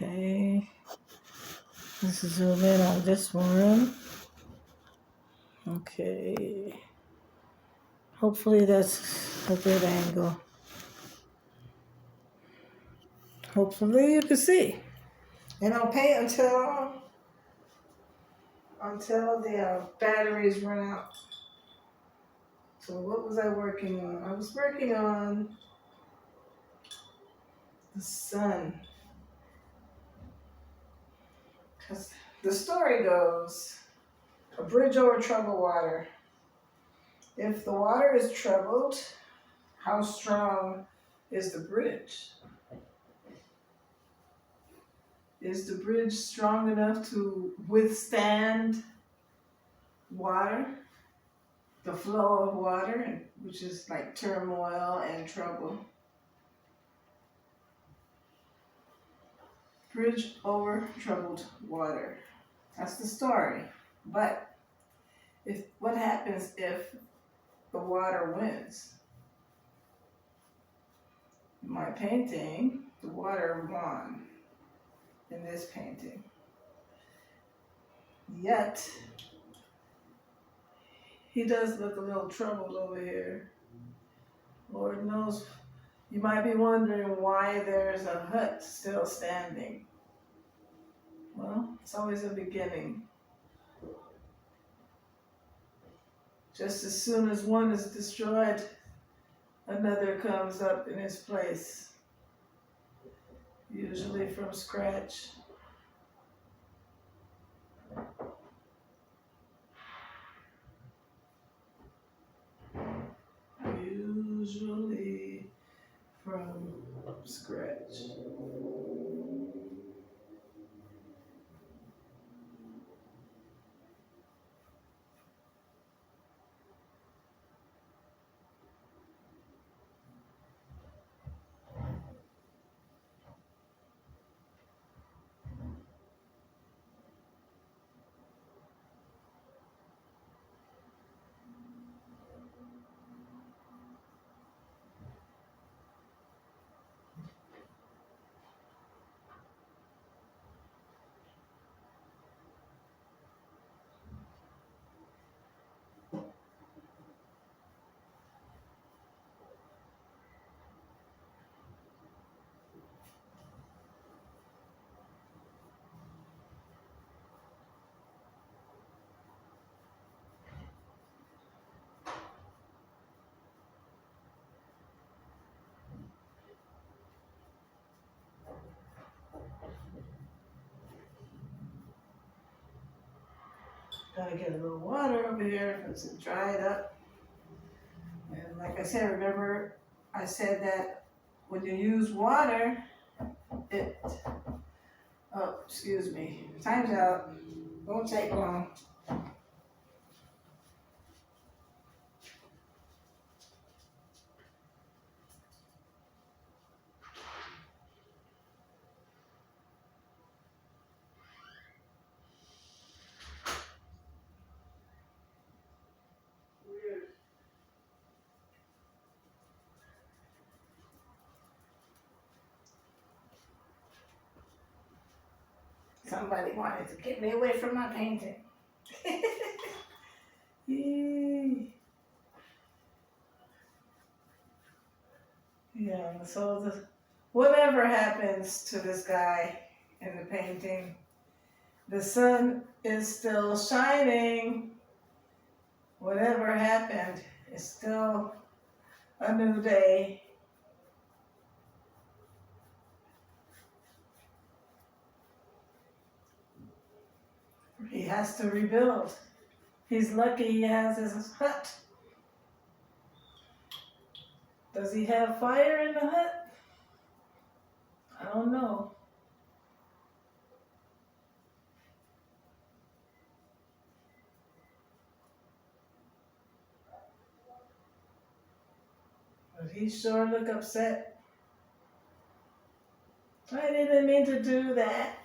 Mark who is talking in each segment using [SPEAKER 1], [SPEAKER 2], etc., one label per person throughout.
[SPEAKER 1] Okay. Let's zoom in on this one. Okay. Hopefully that's a good angle. Hopefully you can see. And I'll paint until the batteries run out. So what was I working on? I was working on the sun. Because the story goes, a bridge over troubled water. If the water is troubled, how strong is the bridge? Is the bridge strong enough to withstand water, the flow of water, which is like turmoil and trouble? Bridge over troubled water. That's the story. But what happens if the water wins? In my painting, the water won in this painting. Yet, he does look a little troubled over here. Lord knows, you might be wondering why there's a hut still standing. Well, it's always a beginning. Just as soon as one is destroyed, another comes up in its place, usually from scratch. Usually from scratch. Gotta get a little water over here because it dried up. And like I said, remember I said that when you use water, excuse me, time's out. Won't take long. Somebody wanted to get me away from my painting. Yeah, so whatever happens to this guy in the painting, the sun is still shining. Whatever happened, it's still a new day. He has to rebuild. He's lucky he has his hut. Does he have fire in the hut? I don't know. But he sure look upset. I didn't mean to do that.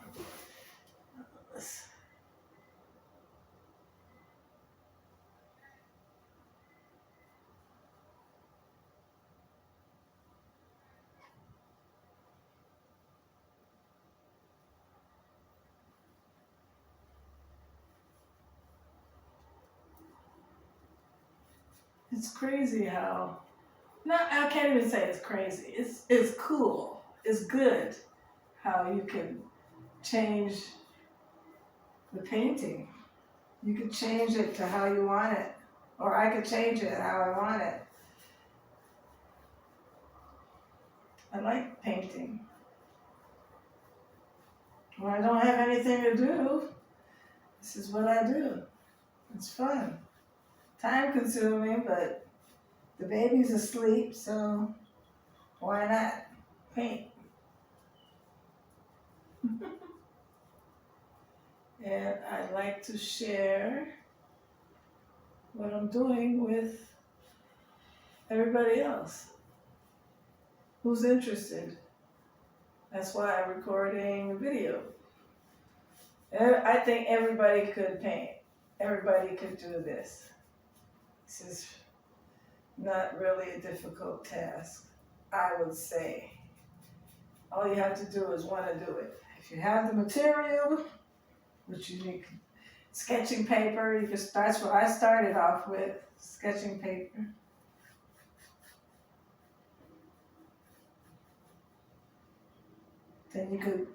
[SPEAKER 1] It's crazy how, not, I can't even say it's crazy. It's cool. It's good how you can change the painting. You could change it to how you want it, or I could change it how I want it. I like painting. When I don't have anything to do, this is what I do. It's fun. Time consuming, but the baby's asleep, so why not paint? And I like to share what I'm doing with everybody else who's interested. That's why I'm recording video. I think everybody could paint. Everybody could do this. This is not really a difficult task, I would say. All you have to do is want to do it. If you have the material, which you need sketching paper, you can, that's what I started off with, sketching paper. Then you could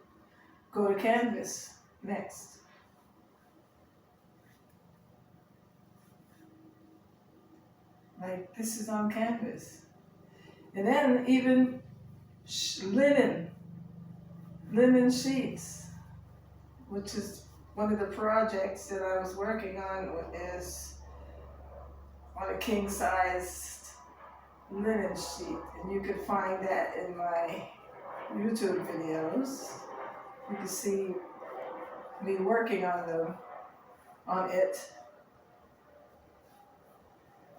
[SPEAKER 1] go to canvas next. Like this is on canvas. And then even linen sheets, which is one of the projects that I was working on, is on a king-sized linen sheet. And you could find that in my YouTube videos. You can see me working on it.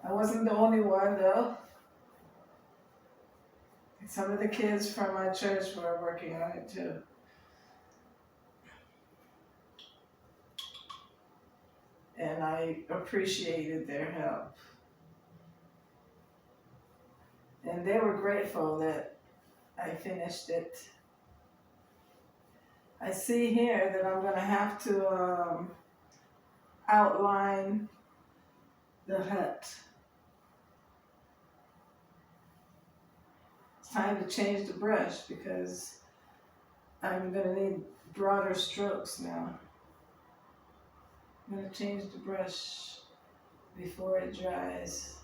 [SPEAKER 1] I wasn't the only one though. Some of the kids from my church were working on it too. And I appreciated their help. And they were grateful that I finished it. I see here that I'm gonna have to outline the hut. It's time to change the brush because I'm gonna need broader strokes now. I'm gonna change the brush before it dries.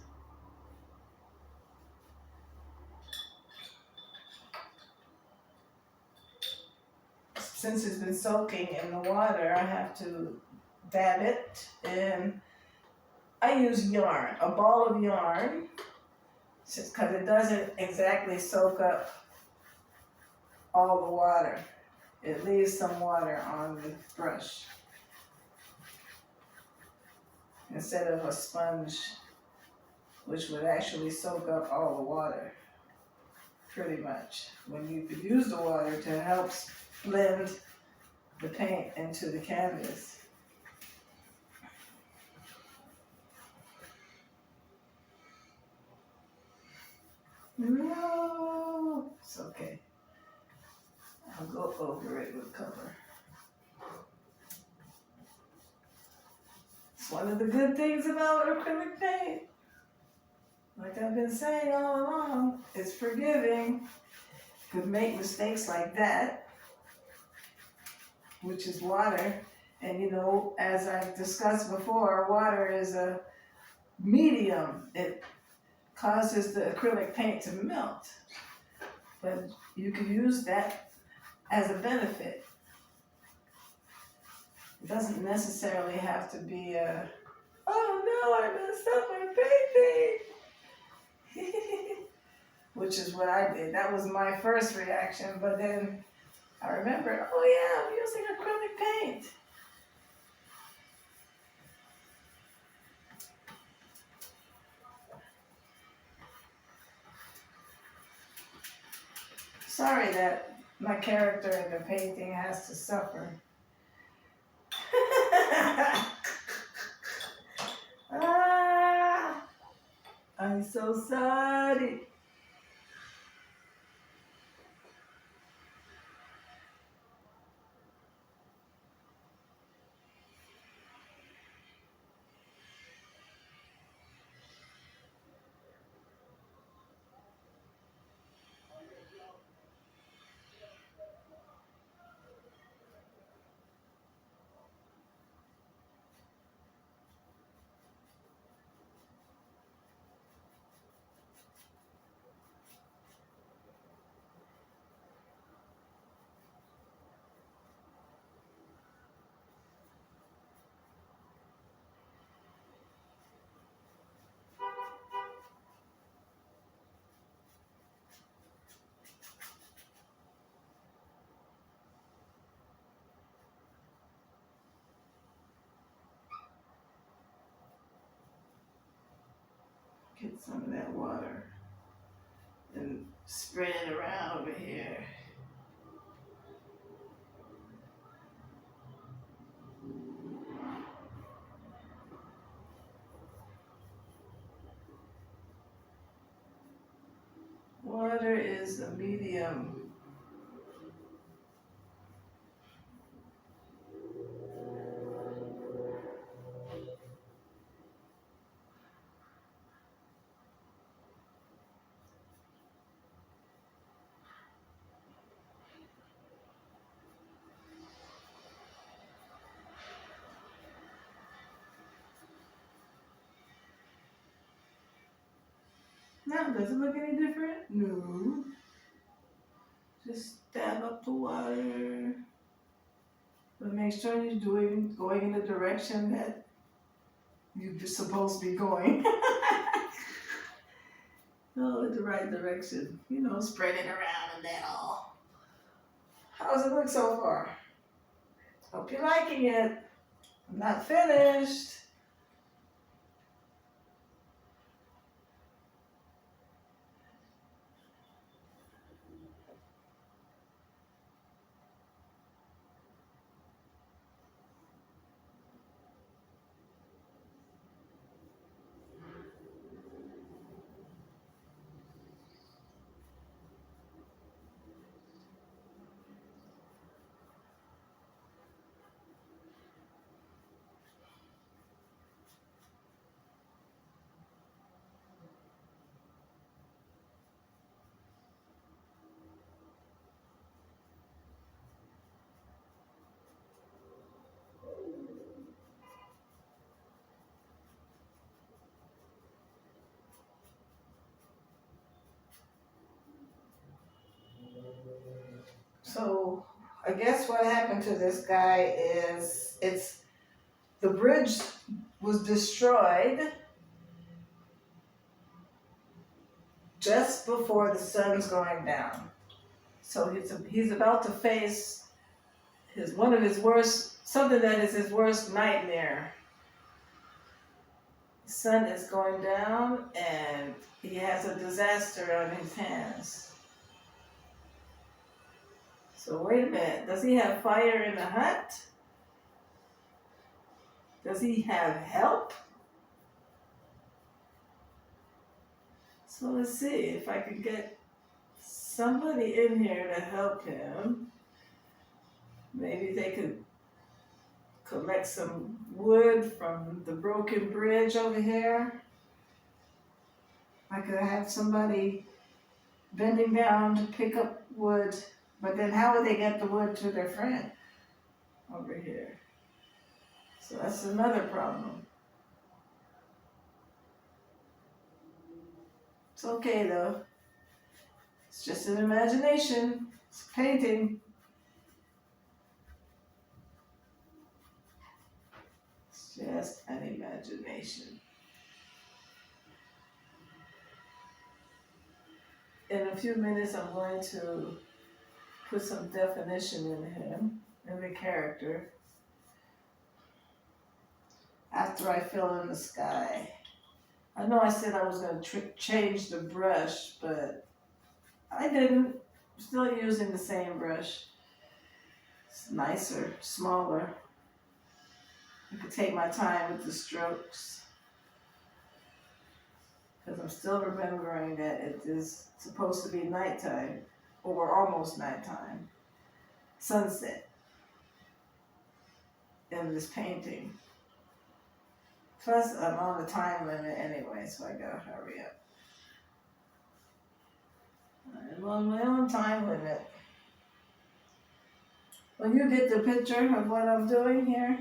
[SPEAKER 1] Since it's been soaking in the water, I have to dab it, and I use yarn, a ball of yarn, because it doesn't exactly soak up all the water. It leaves some water on the brush instead of a sponge, which would actually soak up all the water, pretty much. When you could use the water to help blend the paint into the canvas. No, it's okay. I'll go over it with cover. It's one of the good things about acrylic paint. Like I've been saying all along, it's forgiving. You could make mistakes like that, which is water. And you know, as I've discussed before, water is a medium. It causes the acrylic paint to melt. But you can use that as a benefit. It doesn't necessarily have to be a, oh no, I messed up my painting. Which is what I did. That was my first reaction, but then I remembered, oh yeah, I'm using acrylic paint. Sorry that my character in the painting has to suffer. Ah, I'm so sorry. Get some of that water and spread it around over here. Water is a medium. Now, does it look any different? No. Just dab up the water. But make sure you're going in the direction that you're supposed to be going. Oh, in the right direction. You know, spread it around and that all. How's it look so far? Hope you're liking it. I'm not finished. So I guess what happened to this guy is the bridge was destroyed just before the sun's going down. So he's about to face one of his worst, something that is his worst nightmare. The sun is going down and he has a disaster on his hands. So wait a minute, does he have fire in the hut? Does he have help? So let's see if I can get somebody in here to help him. Maybe they could collect some wood from the broken bridge over here. I could have somebody bending down to pick up wood, but then how would they get the wood to their friend over here? So that's another problem. It's okay though. It's just an imagination. It's painting. It's just an imagination. In a few minutes, I'm going to put some definition in him, in the character, after I fill in the sky. I know I said I was going to change the brush, but I didn't. I'm still using the same brush. It's nicer, smaller. I could take my time with the strokes. Because I'm still remembering that it is supposed to be nighttime, or almost nighttime, sunset in this painting. Plus, I'm on the time limit anyway, so I gotta hurry up. I'm on my own time limit. When you get the picture of what I'm doing here,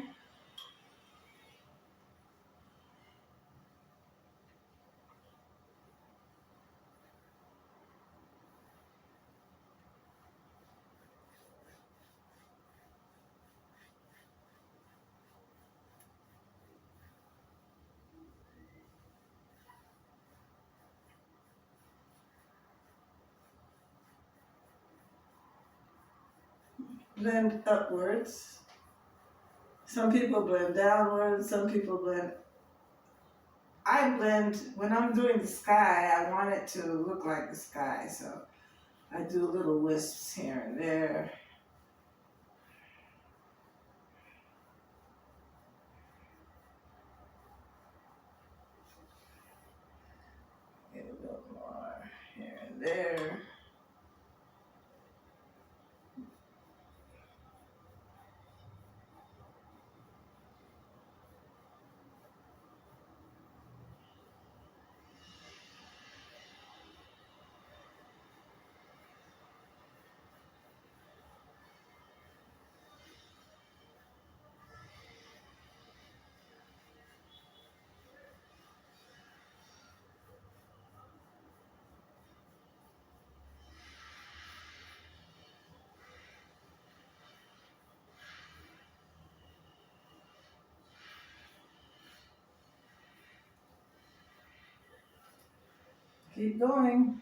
[SPEAKER 1] blend upwards. Some people blend downwards, some people blend I blend, when I'm doing the sky, I want it to look like the sky, so I do little wisps here and there. Get a little more here and there. Keep going.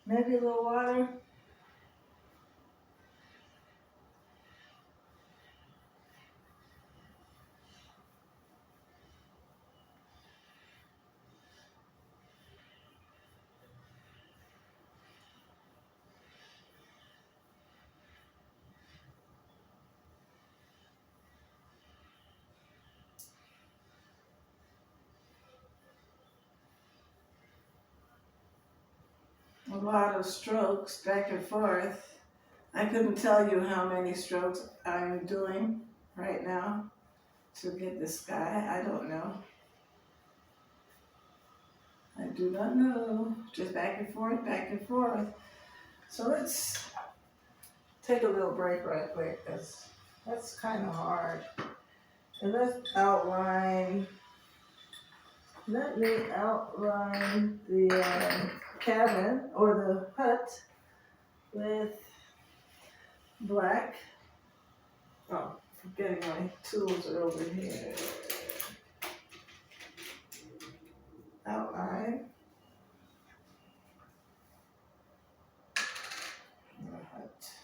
[SPEAKER 1] Maybe a little water. A lot of strokes back and forth. I couldn't tell you how many strokes I'm doing right now to get the sky. I don't know. I do not know. Just back and forth, back and forth. So let's take a little break right quick because that's kind of hard. And let's outline. Let me outline the cabin or the hut with black. Oh, forgetting my tools are over here. Outline. The hut.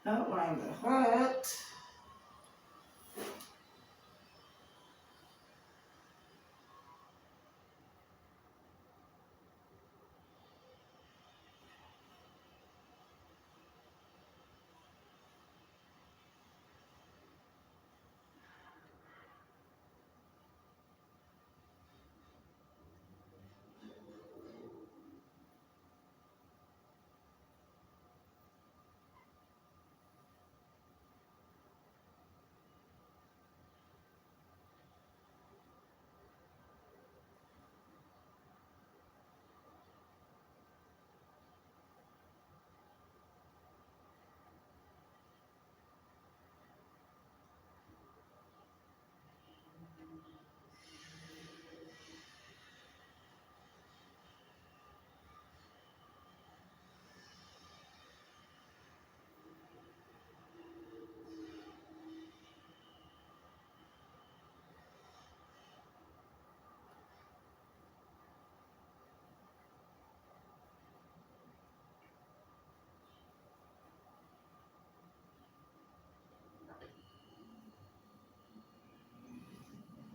[SPEAKER 1] Outline the hut.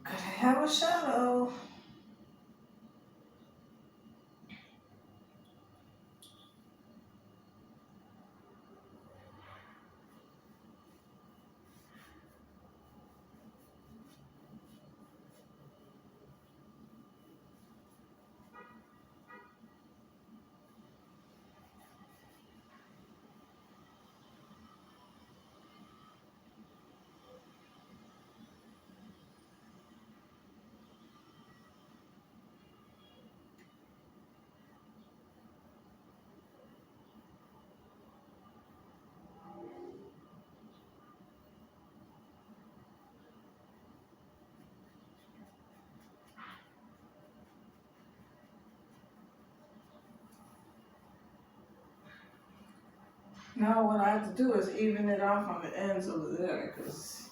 [SPEAKER 1] Gotta have a shadow. Now what I have to do is even it off on the ends over there, because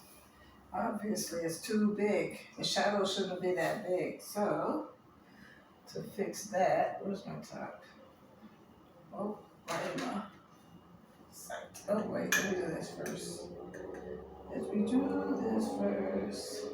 [SPEAKER 1] obviously it's too big. The shadow shouldn't be that big. So to fix that, where's my top? Oh, right in my sight. Oh wait, let me do this first. Let me do this first.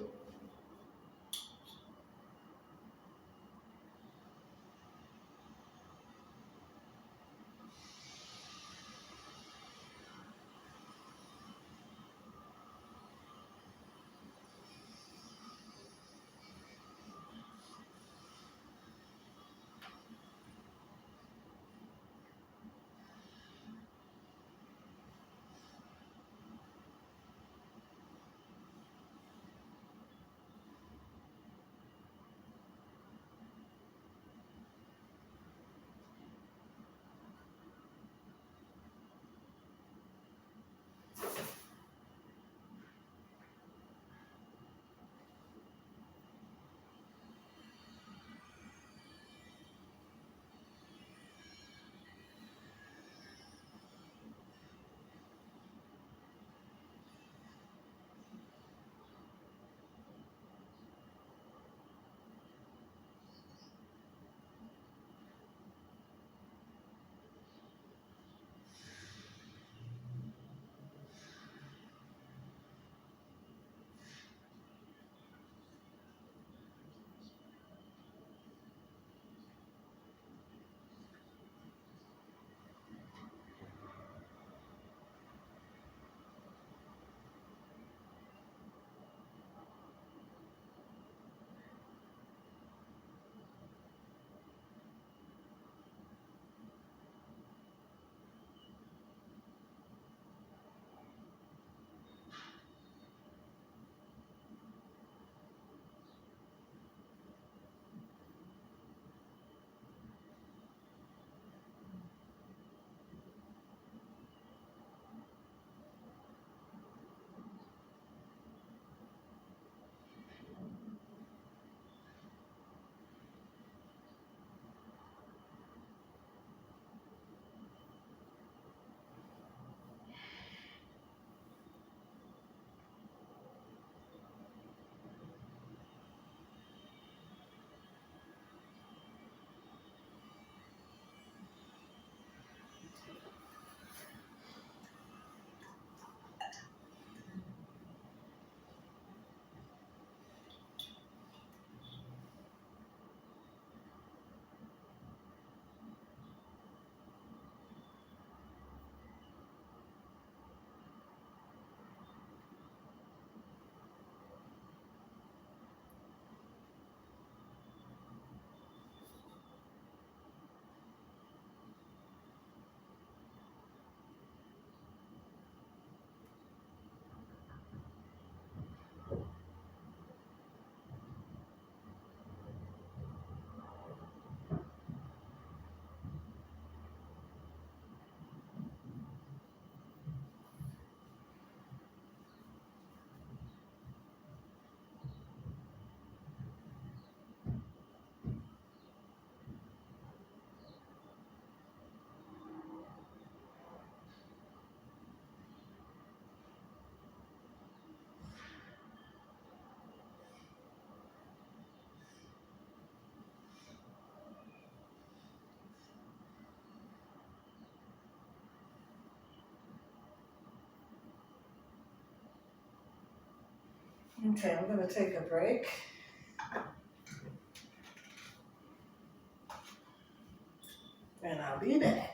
[SPEAKER 1] Okay, I'm gonna take a break. And I'll be back.